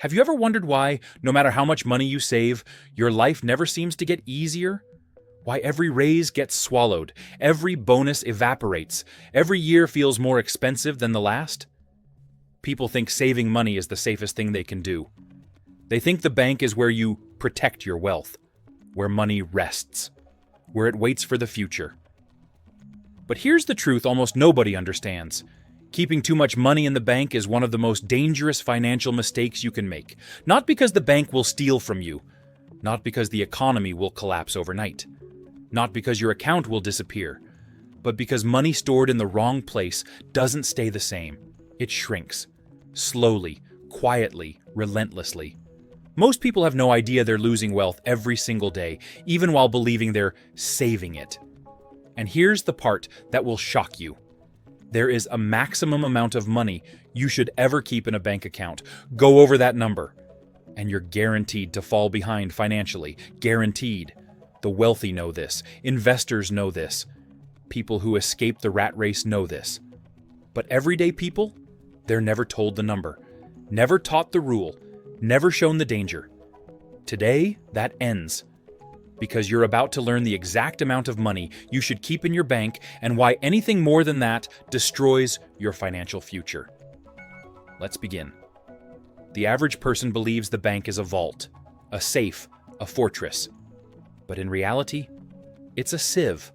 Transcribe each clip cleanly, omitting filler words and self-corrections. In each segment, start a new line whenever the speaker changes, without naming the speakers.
Have you ever wondered why, no matter how much money you save, your life never seems to get easier? Why every raise gets swallowed, every bonus evaporates, every year feels more expensive than the last? People think saving money is the safest thing they can do. They think the bank is where you protect your wealth, where money rests, where it waits for the future. But here's the truth almost nobody understands. Keeping too much money in the bank is one of the most dangerous financial mistakes you can make. Not because the bank will steal from you, not because the economy will collapse overnight, not because your account will disappear, but because money stored in the wrong place doesn't stay the same. It shrinks, slowly, quietly, relentlessly. Most people have no idea they're losing wealth every single day, even while believing they're saving it. And here's the part that will shock you. There is a maximum amount of money you should ever keep in a bank account. Go over that number, and you're guaranteed to fall behind financially. Guaranteed. The wealthy know this. Investors know this. People who escape the rat race know this. But everyday people, they're never told the number, never taught the rule, never shown the danger. Today, that ends. Because you're about to learn the exact amount of money you should keep in your bank and why anything more than that destroys your financial future. Let's begin. The average person believes the bank is a vault, a safe, a fortress. But in reality, it's a sieve,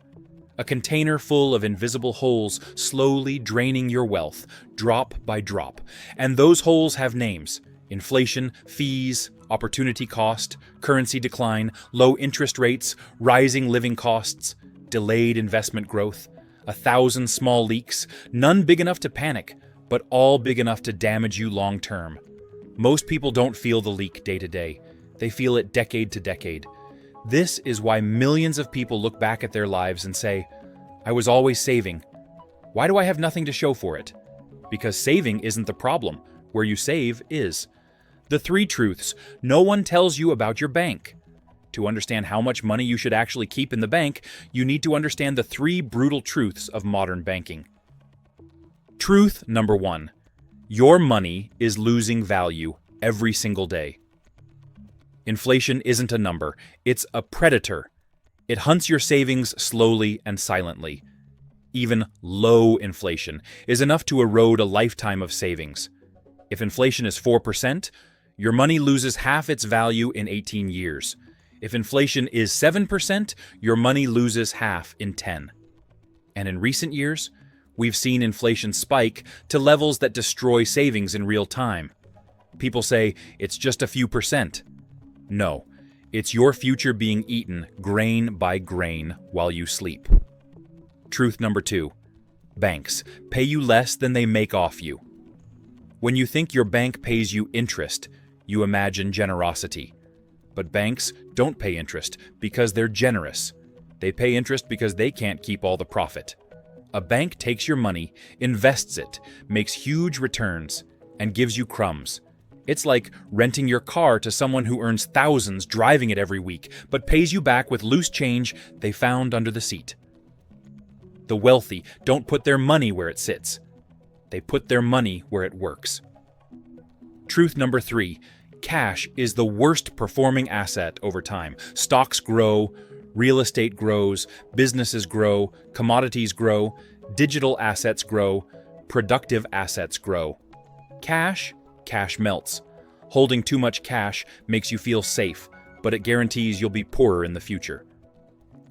a container full of invisible holes slowly draining your wealth, drop by drop. And those holes have names: inflation, fees, opportunity cost, currency decline, low interest rates, rising living costs, delayed investment growth, 1,000 small leaks, none big enough to panic, but all big enough to damage you long term. Most people don't feel the leak day to day. They feel it decade to decade. This is why millions of people look back at their lives and say, "I was always saving. Why do I have nothing to show for it?" Because saving isn't the problem. Where you save is. The three truths no one tells you about your bank. To understand how much money you should actually keep in the bank, you need to understand the three brutal truths of modern banking. Truth number 1. Your money is losing value every single day. Inflation isn't a number, it's a predator. It hunts your savings slowly and silently. Even low inflation is enough to erode a lifetime of savings. If inflation is 4%, your money loses half its value in 18 years. If inflation is 7%, your money loses half in 10. And in recent years, we've seen inflation spike to levels that destroy savings in real time. People say it's just a few percent. No, it's your future being eaten grain by grain while you sleep. Truth number 2. Banks pay you less than they make off you. When you think your bank pays you interest, you imagine generosity. But banks don't pay interest because they're generous. They pay interest because they can't keep all the profit. A bank takes your money, invests it, makes huge returns, and gives you crumbs. It's like renting your car to someone who earns thousands driving it every week, but pays you back with loose change they found under the seat. The wealthy don't put their money where it sits. They put their money where it works. Truth number 3. Cash is the worst performing asset over time. Stocks grow, real estate grows, businesses grow, commodities grow, digital assets grow, productive assets grow. Cash melts. Holding too much cash makes you feel safe, but it guarantees you'll be poorer in the future.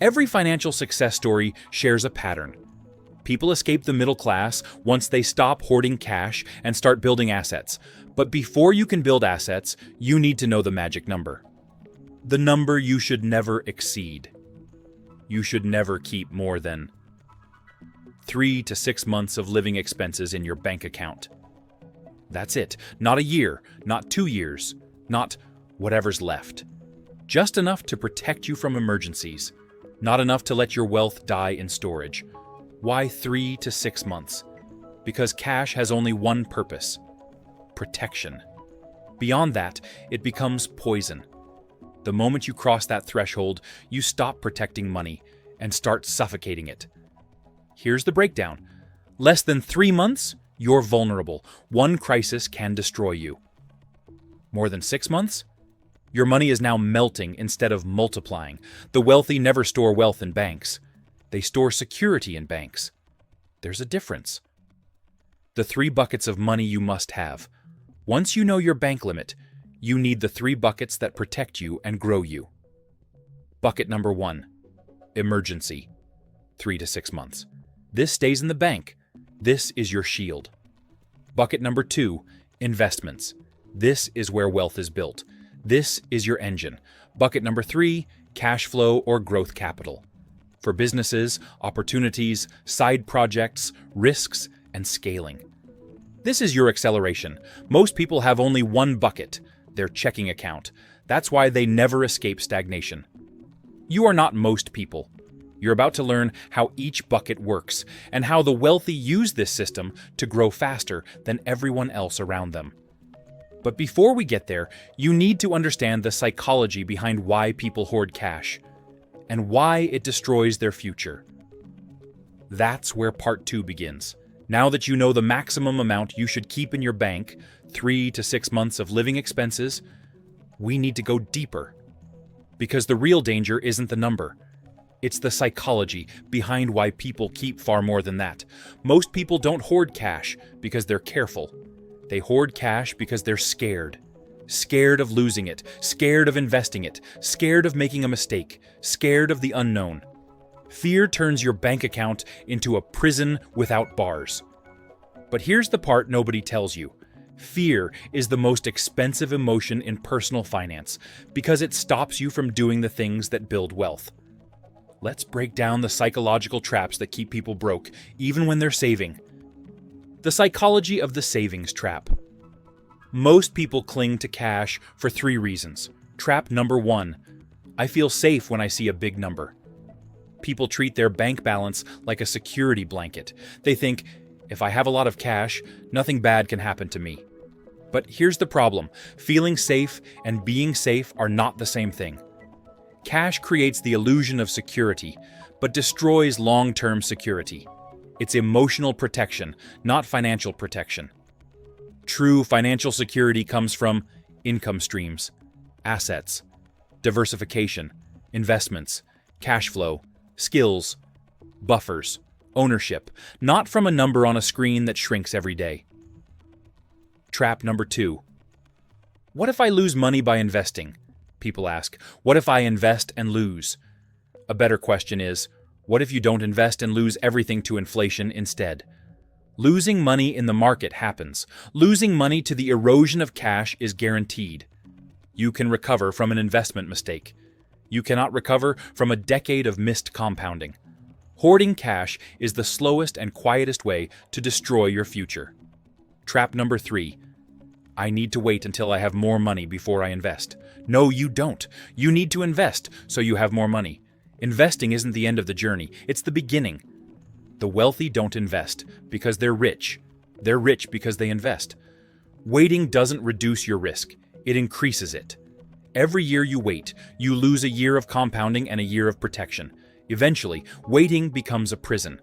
Every financial success story shares a pattern. People escape the middle class once they stop hoarding cash and start building assets. But before you can build assets, you need to know the magic number. The number you should never exceed. You should never keep more than 3 to 6 months of living expenses in your bank account. That's it. Not a year, not 2 years, not whatever's left. Just enough to protect you from emergencies. Not enough to let your wealth die in storage. Why 3 to 6 months? Because cash has only one purpose: protection. Beyond that, it becomes poison. The moment you cross that threshold, you stop protecting money and start suffocating it. Here's the breakdown. Less than 3 months, you're vulnerable. One crisis can destroy you. More than 6 months? Your money is now melting instead of multiplying. The wealthy never store wealth in banks. They store security in banks. There's a difference. The 3 buckets of money you must have. Once you know your bank limit, you need the 3 buckets that protect you and grow you. Bucket number 1, emergency, 3 to 6 months. This stays in the bank. This is your shield. Bucket number 2, investments. This is where wealth is built. This is your engine. Bucket number 3, cash flow or growth capital. For businesses, opportunities, side projects, risks, and scaling. This is your acceleration. Most people have only one bucket, their checking account. That's why they never escape stagnation. You are not most people. You're about to learn how each bucket works and how the wealthy use this system to grow faster than everyone else around them. But before we get there, you need to understand the psychology behind why people hoard cash and why it destroys their future. That's where part 2 begins. Now that you know the maximum amount you should keep in your bank, 3 to 6 months of living expenses, we need to go deeper. Because the real danger isn't the number. It's the psychology behind why people keep far more than that. Most people don't hoard cash because they're careful. They hoard cash because they're scared. Scared of losing it, scared of investing it, scared of making a mistake, scared of the unknown. Fear turns your bank account into a prison without bars. But here's the part nobody tells you. Fear is the most expensive emotion in personal finance because it stops you from doing the things that build wealth. Let's break down the psychological traps that keep people broke, even when they're saving. The psychology of the savings trap. Most people cling to cash for 3 reasons. Trap number 1, I feel safe when I see a big number. People treat their bank balance like a security blanket. They think, if I have a lot of cash, nothing bad can happen to me. But here's the problem. Feeling safe and being safe are not the same thing. Cash creates the illusion of security, but destroys long-term security. It's emotional protection, not financial protection. True financial security comes from income streams, assets, diversification, investments, cash flow, skills, buffers, ownership, not from a number on a screen that shrinks every day. Trap number 2. What if I lose money by investing? People ask, what if I invest and lose? A better question is, what if you don't invest and lose everything to inflation instead? Losing money in the market happens. Losing money to the erosion of cash is guaranteed. You can recover from an investment mistake. You cannot recover from a decade of missed compounding. Hoarding cash is the slowest and quietest way to destroy your future. Trap number 3. I need to wait until I have more money before I invest. No, you don't. You need to invest so you have more money. Investing isn't the end of the journey, it's the beginning. The wealthy don't invest because they're rich. They're rich because they invest. Waiting doesn't reduce your risk, it increases it. Every year you wait, you lose a year of compounding and a year of protection. Eventually, waiting becomes a prison.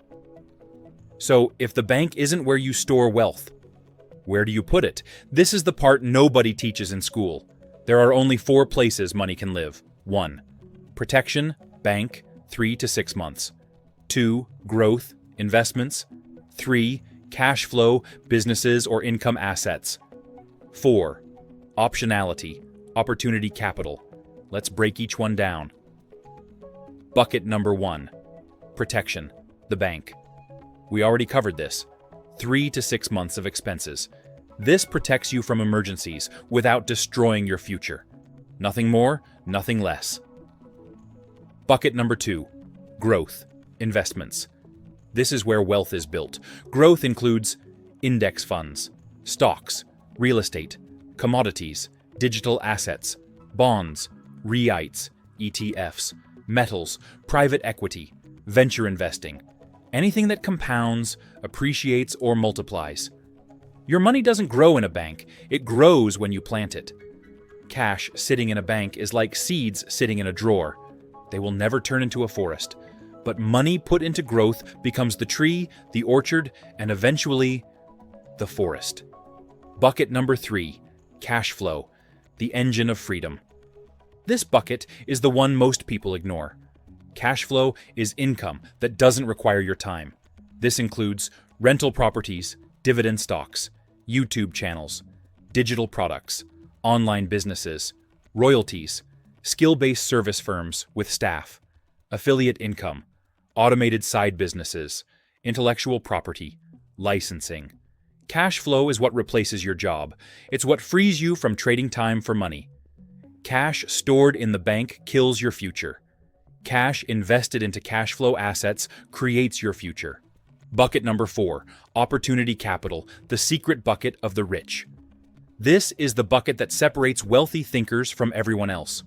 So, if the bank isn't where you store wealth, where do you put it? This is the part nobody teaches in school. There are only 4 places money can live. 1. Protection, bank, 3 to 6 months. 2. Growth, investments. 3. Cash flow, businesses or income assets. 4. Optionality, opportunity capital. Let's break each one down. Bucket number 1. Protection, the bank. We already covered this. 3 to 6 months of expenses. This protects you from emergencies without destroying your future. Nothing more, nothing less. Bucket number 2. Growth, investments. This is where wealth is built. Growth includes index funds, stocks, real estate, commodities, digital assets, bonds, REITs, ETFs, metals, private equity, venture investing. Anything that compounds, appreciates, or multiplies. Your money doesn't grow in a bank, it grows when you plant it. Cash sitting in a bank is like seeds sitting in a drawer. They will never turn into a forest. But money put into growth becomes the tree, the orchard, and eventually, the forest. Bucket number 3, cash flow. the engine of freedom. This bucket is the one most people ignore. Cash flow is income that doesn't require your time. This includes rental properties, dividend stocks, YouTube channels, digital products, online businesses, royalties, skill-based service firms with staff, affiliate income, automated side businesses, intellectual property, licensing. Cash flow is what replaces your job. It's what frees you from trading time for money. Cash stored in the bank kills your future. Cash invested into cash flow assets creates your future. Bucket number 4, opportunity capital, the secret bucket of the rich. This is the bucket that separates wealthy thinkers from everyone else.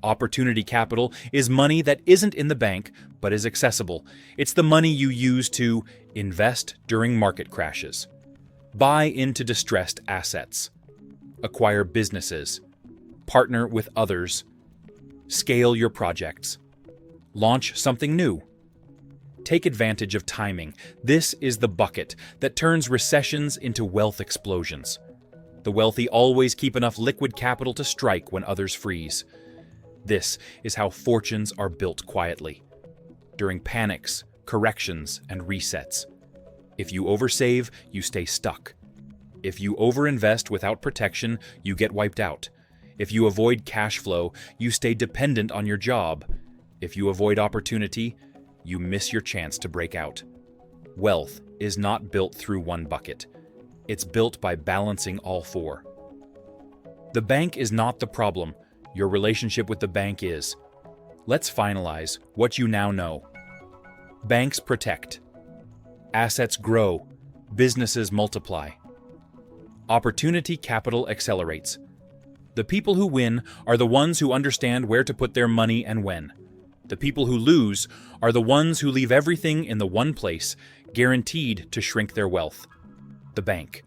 Opportunity capital is money that isn't in the bank, but is accessible. It's the money you use to invest during market crashes, buy into distressed assets, acquire businesses, partner with others, scale your projects, launch something new. Take advantage of timing. This is the bucket that turns recessions into wealth explosions. The wealthy always keep enough liquid capital to strike when others freeze. This is how fortunes are built quietly, during panics, corrections, and resets. If you oversave, you stay stuck. If you overinvest without protection, you get wiped out. If you avoid cash flow, you stay dependent on your job. If you avoid opportunity, you miss your chance to break out. Wealth is not built through one bucket. It's built by balancing all 4. The bank is not the problem. Your relationship with the bank is. Let's finalize what you now know. Banks protect. Assets grow. Businesses multiply. Opportunity capital accelerates. The people who win are the ones who understand where to put their money and when. The people who lose are the ones who leave everything in the one place, guaranteed to shrink their wealth. The bank.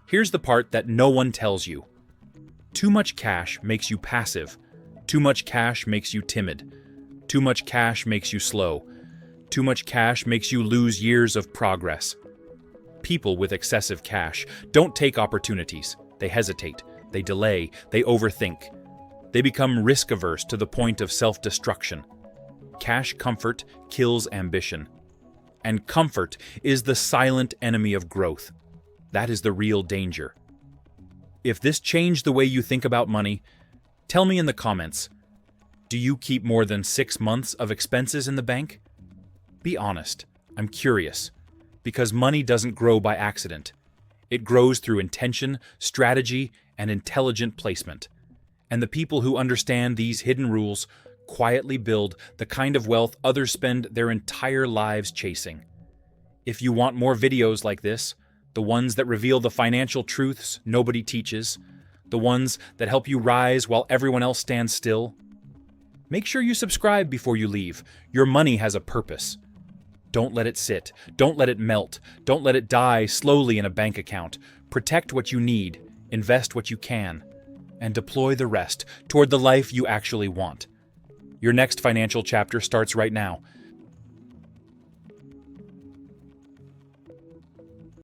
Here's the part that no one tells you. Too much cash makes you passive. Too much cash makes you timid. Too much cash makes you slow. Too much cash makes you lose years of progress. People with excessive cash don't take opportunities. They hesitate. They delay. They overthink. They become risk-averse to the point of self-destruction. Cash comfort kills ambition. And comfort is the silent enemy of growth. That is the real danger. If this changed the way you think about money, tell me in the comments. Do you keep more than 6 months of expenses in the bank? Be honest. I'm curious. Because money doesn't grow by accident. It grows through intention, strategy, and intelligent placement. And the people who understand these hidden rules quietly build the kind of wealth others spend their entire lives chasing. If you want more videos like this, the ones that reveal the financial truths nobody teaches, the ones that help you rise while everyone else stands still, make sure you subscribe before you leave. Your money has a purpose. Don't let it sit. Don't let it melt. Don't let it die slowly in a bank account. Protect what you need, invest what you can, and deploy the rest toward the life you actually want. Your next financial chapter starts right now.